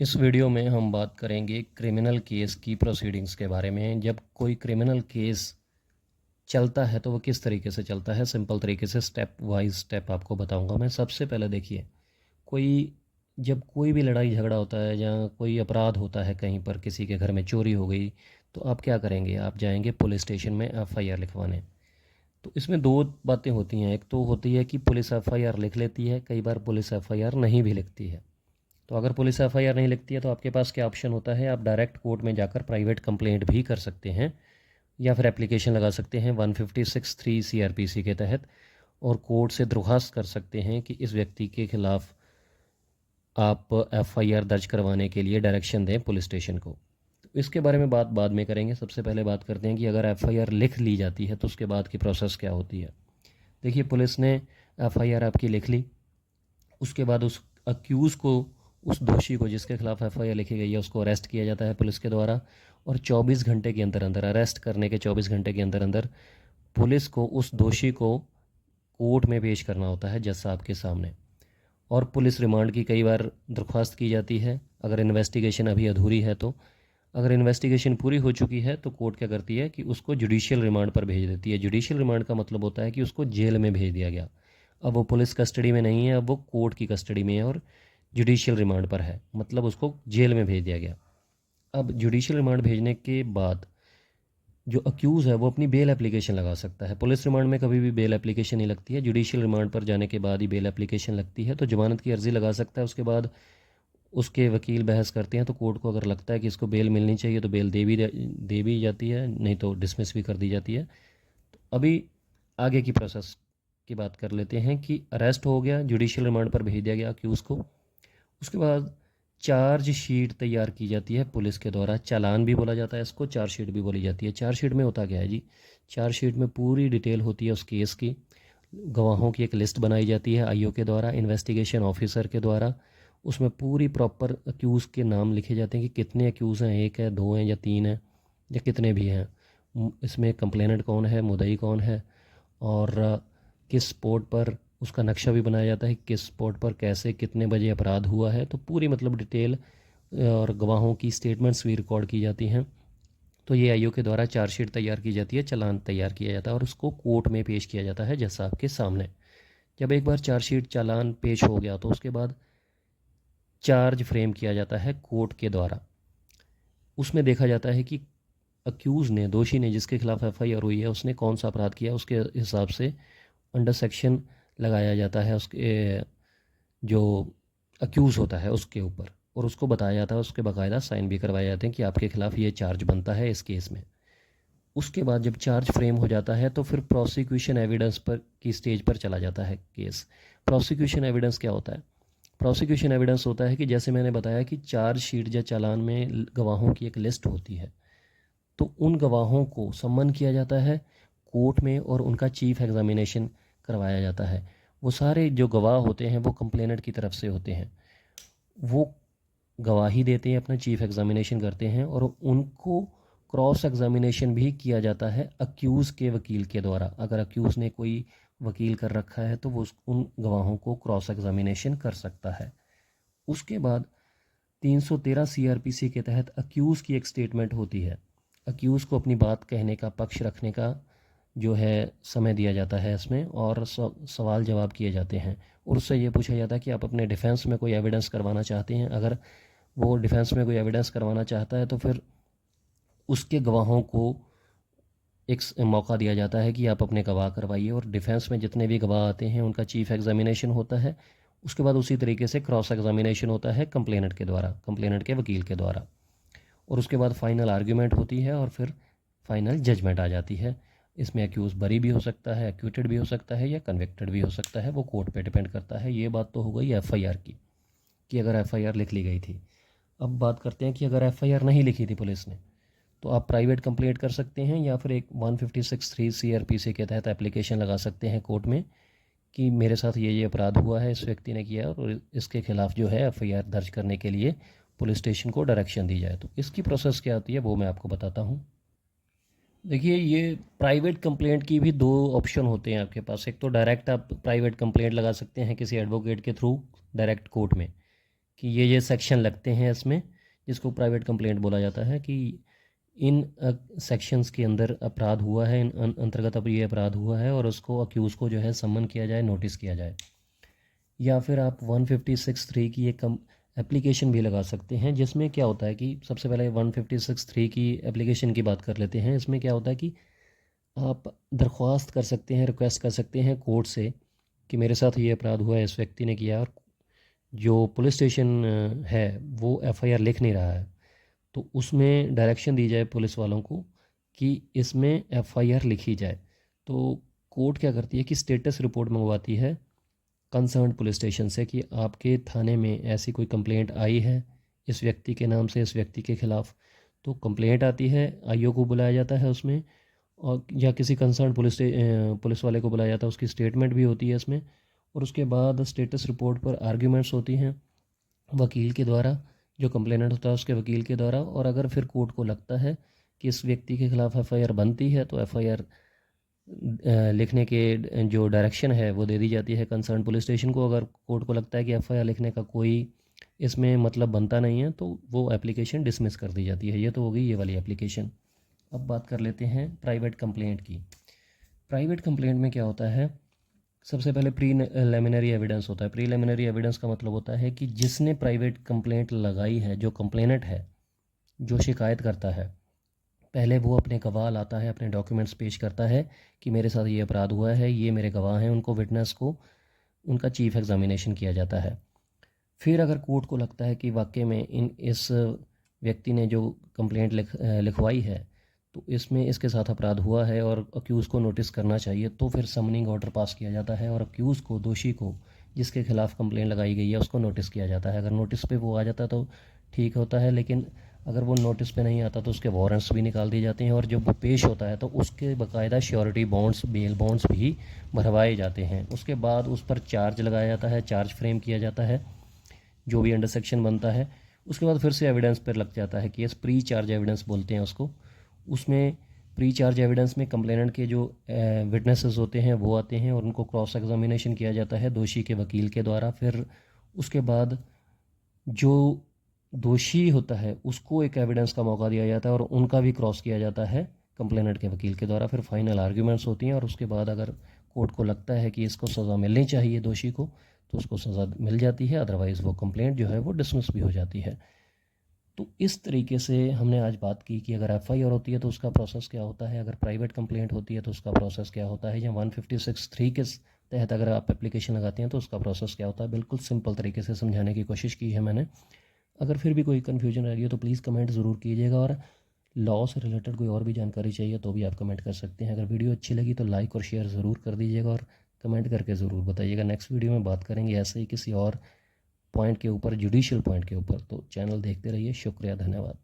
इस वीडियो में हम बात करेंगे क्रिमिनल केस की प्रोसीडिंग्स के बारे में। जब कोई क्रिमिनल केस चलता है तो वो किस तरीके से चलता है, सिंपल तरीके से स्टेप वाइज स्टेप आपको बताऊंगा मैं। सबसे पहले देखिए, कोई जब कोई भी लड़ाई झगड़ा होता है या कोई अपराध होता है, कहीं पर किसी के घर में चोरी हो गई, तो आप क्या करेंगे? आप जाएंगे पुलिस स्टेशन में एफआईआर लिखवाने। तो इसमें दो बातें होती हैं। एक तो होती है कि पुलिस एफआईआर लिख लेती है, कई बार पुलिस एफआईआर नहीं भी लिखती है। तो अगर पुलिस एफआईआर नहीं लिखती है तो आपके पास क्या ऑप्शन होता है? आप डायरेक्ट कोर्ट में जाकर प्राइवेट कंप्लेंट भी कर सकते हैं या फिर एप्लीकेशन लगा सकते हैं 156(3) सीआरपीसी के तहत, और कोर्ट से दरख्वास्त कर सकते हैं कि इस व्यक्ति के खिलाफ आप एफआईआर दर्ज करवाने के लिए डायरेक्शन दें पुलिस स्टेशन को। तो इसके बारे में बात बाद में करेंगे। सबसे पहले बात करते हैं कि अगर एफआईआर लिख ली जाती है तो उसके बाद की प्रोसेस क्या होती है। देखिए, पुलिस ने एफआईआर आपकी लिख ली, उसके बाद उस अक्यूज़ को, उस दोषी को जिसके खिलाफ एफआईआर लिखी गई है, उसको अरेस्ट किया जाता है पुलिस के द्वारा। और 24 घंटे के अंदर अंदर, अरेस्ट करने के 24 घंटे के अंदर अंदर पुलिस को उस दोषी को कोर्ट में पेश करना होता है जज साहब के सामने। और पुलिस रिमांड की कई बार दरख्वास्त की जाती है अगर इन्वेस्टिगेशन अभी अधूरी है तो। अगर इन्वेस्टिगेशन पूरी हो चुकी है तो कोर्ट क्या करती है कि उसको जुडिशियल रिमांड पर भेज देती है। जुडिशियल रिमांड का मतलब होता है कि उसको जेल में भेज दिया गया। अब वो पुलिस कस्टडी में नहीं है, अब वो कोर्ट की कस्टडी में है और जुडिशियल रिमांड पर है, मतलब उसको जेल में भेज दिया गया। अब जुडिशियल रिमांड भेजने के बाद जो अक्यूज़ है वो अपनी बेल एप्लीकेशन लगा सकता है। पुलिस रिमांड में कभी भी बेल एप्लीकेशन नहीं लगती है, जुडिशियल रिमांड पर जाने के बाद ही बेल एप्लीकेशन लगती है। तो जमानत की अर्ज़ी लगा सकता है। उसके बाद उसके वकील बहस करते हैं, तो कोर्ट को अगर लगता है कि इसको बेल मिलनी चाहिए तो बेल दे भी जाती है, नहीं तो डिसमिस भी कर दी जाती है। तो अभी आगे की प्रोसेस की बात कर लेते हैं कि अरेस्ट हो गया, जुडिशियल रिमांड पर भेज दिया गया अक्यूज़ को। उसके बाद चार्जशीट तैयार की जाती है पुलिस के द्वारा। चालान भी बोला जाता है इसको, चार्जशीट भी बोली जाती है। चार्जशीट में होता क्या है जी? चार्जशीट में पूरी डिटेल होती है उस केस की। गवाहों की एक लिस्ट बनाई जाती है आईओ के द्वारा, इन्वेस्टिगेशन ऑफिसर के द्वारा। उसमें पूरी प्रॉपर अक्यूज़ के नाम लिखे जाते हैं कि कितने अक्यूज़ हैं, एक है, दो हैं या तीन हैं या कितने भी हैं। इसमें कंप्लेनेंट कौन है, मुद्दई कौन है, और किस स्पॉट पर उसका नक्शा भी बनाया जाता है, किस स्पॉट पर कैसे कितने बजे अपराध हुआ है। तो पूरी मतलब डिटेल, और गवाहों की स्टेटमेंट्स भी रिकॉर्ड की जाती हैं। तो ये आईओ के द्वारा चार्जशीट तैयार की जाती है, चालान तैयार किया जाता है और उसको कोर्ट में पेश किया जाता है जज साहब के सामने। जब एक बार चार्जशीट चालान पेश हो गया तो उसके बाद चार्ज फ्रेम किया जाता है कोर्ट के द्वारा। उसमें देखा जाता है कि अक्यूज़ ने, दोषी ने, जिसके खिलाफ एफआईआर हुई है, उसने कौन सा अपराध किया। उसके हिसाब से अंडर सेक्शन लगाया जाता है उसके, जो अक्यूज़ होता है उसके ऊपर, और उसको बताया जाता है, उसके बाकायदा साइन भी करवाए जाते हैं कि आपके खिलाफ ये चार्ज बनता है इस केस में। उसके बाद जब चार्ज फ्रेम हो जाता है तो फिर प्रोसिक्यूशन एविडेंस पर की स्टेज पर चला जाता है केस। प्रोसिक्यूशन एविडेंस क्या होता है? प्रोसिक्यूशन एविडेंस होता है कि जैसे मैंने बताया कि चार्ज शीट या चालान में गवाहों की एक लिस्ट होती है, तो उन गवाहों को सम्मन किया जाता है कोर्ट में और उनका चीफ एग्जामिनेशन करवाया जाता है। वो सारे जो गवाह होते हैं वो कंप्लेनेंट की तरफ से होते हैं, वो गवाही देते हैं, अपना चीफ एग्जामिनेशन करते हैं, और उनको क्रॉस एग्जामिनेशन भी किया जाता है अक्यूज़ के वकील के द्वारा। अगर अक्यूज़ ने कोई वकील कर रखा है तो वो उन गवाहों को क्रॉस एग्जामिनेशन कर सकता है। उसके बाद 313 सीआरपीसी के तहत अक्यूज़ की एक स्टेटमेंट होती है। अक्यूज़ को अपनी बात कहने का, पक्ष रखने का जो है समय दिया जाता है इसमें, और सवाल जवाब किए जाते हैं। और उससे ये पूछा जाता है कि आप अपने डिफेंस में कोई एविडेंस करवाना चाहते हैं। अगर वो डिफेंस में कोई एविडेंस करवाना चाहता है तो फिर उसके गवाहों को एक मौका दिया जाता है कि आप अपने गवाह करवाइए, और डिफेंस में जितने भी गवाह आते हैं उनका चीफ एग्जामिनेशन होता है। उसके बाद उसी तरीके से क्रॉस एग्जामिनेशन होता है कंप्लेनेंट के द्वारा, कंप्लेनेंट के वकील के द्वारा। और उसके बाद फाइनल आर्ग्यूमेंट होती है और फिर फाइनल जजमेंट आ जाती है। इसमें अक्यूज़ बरी भी हो सकता है, एक्यूटेड भी हो सकता है या कन्विक्टेड भी हो सकता है, वो कोर्ट पे डिपेंड करता है। ये बात तो हो गई एफआईआर की, कि अगर एफआईआर लिख ली गई थी। अब बात करते हैं कि अगर एफआईआर नहीं लिखी थी पुलिस ने, तो आप प्राइवेट कंप्लेंट कर सकते हैं या फिर एक 156(3) सीआरपीसी के तहत एप्लीकेशन लगा सकते हैं कोर्ट में कि मेरे साथ ये अपराध हुआ है, इस व्यक्ति ने किया, और इसके खिलाफ जो है एफआईआर दर्ज करने के लिए पुलिस स्टेशन को डायरेक्शन दी जाए। तो इसकी प्रोसेस क्या होती है वो मैं आपको बताता हूँ। देखिए, ये प्राइवेट कंप्लेंट की भी दो ऑप्शन होते हैं आपके पास। एक तो डायरेक्ट आप प्राइवेट कंप्लेंट लगा सकते हैं किसी एडवोकेट के थ्रू डायरेक्ट कोर्ट में, कि ये सेक्शन लगते हैं इसमें, जिसको प्राइवेट कंप्लेंट बोला जाता है, कि इन सेक्शंस के अंदर अपराध हुआ है, इन अंतर्गत अब ये अपराध हुआ है और उसको अक्यूज़ को जो है सम्मन किया जाए, नोटिस किया जाए। या फिर आप 156(3) की एक एप्लीकेशन भी लगा सकते हैं, जिसमें क्या होता है कि सबसे पहले 156(3) की एप्लीकेशन की बात कर लेते हैं। इसमें क्या होता है कि आप दरख्वास्त कर सकते हैं, रिक्वेस्ट कर सकते हैं कोर्ट से कि मेरे साथ ये अपराध हुआ है, इस व्यक्ति ने किया, और जो पुलिस स्टेशन है वो एफआईआर लिख नहीं रहा है, तो उसमें डायरेक्शन दी जाए पुलिस वालों को कि इसमें एफआईआर लिखी जाए। तो कोर्ट क्या करती है कि स्टेटस रिपोर्ट मंगवाती है कंसर्न पुलिस स्टेशन से कि आपके थाने में ऐसी कोई कंप्लेंट आई है इस व्यक्ति के नाम से, इस व्यक्ति के ख़िलाफ़। तो कंप्लेंट आती है, आईओ को बुलाया जाता है उसमें, और या किसी कंसर्न पुलिस वाले को बुलाया जाता है, उसकी स्टेटमेंट भी होती है इसमें। और उसके बाद स्टेटस रिपोर्ट पर आर्ग्यूमेंट्स होती हैं वकील के द्वारा, जो कंप्लेनेंट होता है उसके वकील के द्वारा। और अगर फिर कोर्ट को लगता है कि इस व्यक्ति के खिलाफ़ एफआईआर बनती है, तो एफआईआर लिखने के जो डायरेक्शन है वो दे दी जाती है कंसर्न पुलिस स्टेशन को। अगर कोर्ट को लगता है कि एफआईआर लिखने का कोई इसमें मतलब बनता नहीं है, तो वो एप्लीकेशन डिसमिस कर दी जाती है। ये तो हो गई ये वाली एप्लीकेशन। अब बात कर लेते हैं प्राइवेट कंप्लेंट की। प्राइवेट कंप्लेंट में क्या होता है, सबसे पहले प्रीलिमिनरी एविडेंस होता है। प्रीलिमिनरी एविडेंस का मतलब होता है कि जिसने प्राइवेट कंप्लेंट लगाई है, जो कंप्लेनेंट है, जो शिकायत करता है, पहले वो अपने गवाह लाता है, अपने डॉक्यूमेंट्स पेश करता है कि मेरे साथ ये अपराध हुआ है, ये मेरे गवाह हैं। उनको विटनेस को उनका चीफ एग्जामिनेशन किया जाता है। फिर अगर कोर्ट को लगता है कि वाकई में इस व्यक्ति ने जो कंप्लेंट लिखवाई है तो इसमें इसके साथ अपराध हुआ है और अक्यूज़ को नोटिस करना चाहिए, तो फिर समनिंग ऑर्डर पास किया जाता है और अक्यूज़ को, दोषी को, जिसके खिलाफ़ कंप्लेंट लगाई गई है, उसको नोटिस किया जाता है। अगर नोटिस पे वो आ जाता तो ठीक होता है, लेकिन अगर वो नोटिस पे नहीं आता तो उसके वारंट्स भी निकाल दिए जाते हैं, और जब वो पेश होता है तो उसके बाकायदा श्योरिटी बॉन्ड्स, बेल बॉन्ड्स भी भरवाए जाते हैं। उसके बाद उस पर चार्ज लगाया जाता है, चार्ज फ्रेम किया जाता है, जो भी अंडर सेक्शन बनता है। उसके बाद फिर से एविडेंस पर लग जाता है केस, प्री चार्ज एविडेंस बोलते हैं उसको। उसमें प्री चार्ज एविडेंस में कंप्लेनेंट के जो विटनेसेस होते हैं वो आते हैं और उनको क्रॉस एग्जामिनेशन किया जाता है दोषी के वकील के द्वारा। फिर उसके बाद जो दोषी होता है उसको एक एविडेंस का मौका दिया जाता है और उनका भी क्रॉस किया जाता है कंप्लेनेंट के वकील के द्वारा। फिर फाइनल आर्ग्यूमेंट्स होती हैं और उसके बाद अगर कोर्ट को लगता है कि इसको सज़ा मिलनी चाहिए दोषी को, तो उसको सज़ा मिल जाती है, अदरवाइज़ वो कंप्लेंट जो है वो डिसमिस भी हो जाती है। तो इस तरीके से हमने आज बात की कि अगर एफआईआर होती है तो उसका प्रोसेस क्या होता है, अगर प्राइवेट कंप्लेंट होती है तो उसका प्रोसेस क्या होता है, या 156(3) के तहत अगर आप एप्लीकेशन लगाते हैं तो उसका प्रोसेस क्या होता है। बिल्कुल सिंपल तरीके से समझाने की कोशिश की है मैंने। अगर फिर भी कोई कन्फ्यूजन रह गई हो तो प्लीज़ कमेंट ज़रूर कीजिएगा, और लॉ से रिलेटेड कोई और भी जानकारी चाहिए तो भी आप कमेंट कर सकते हैं। अगर वीडियो अच्छी लगी तो लाइक और शेयर ज़रूर कर दीजिएगा और कमेंट करके ज़रूर बताइएगा। नेक्स्ट वीडियो में बात करेंगे ऐसे ही किसी और पॉइंट के ऊपर, जुडिशियल पॉइंट के ऊपर। तो चैनल देखते रहिए। शुक्रिया, धन्यवाद।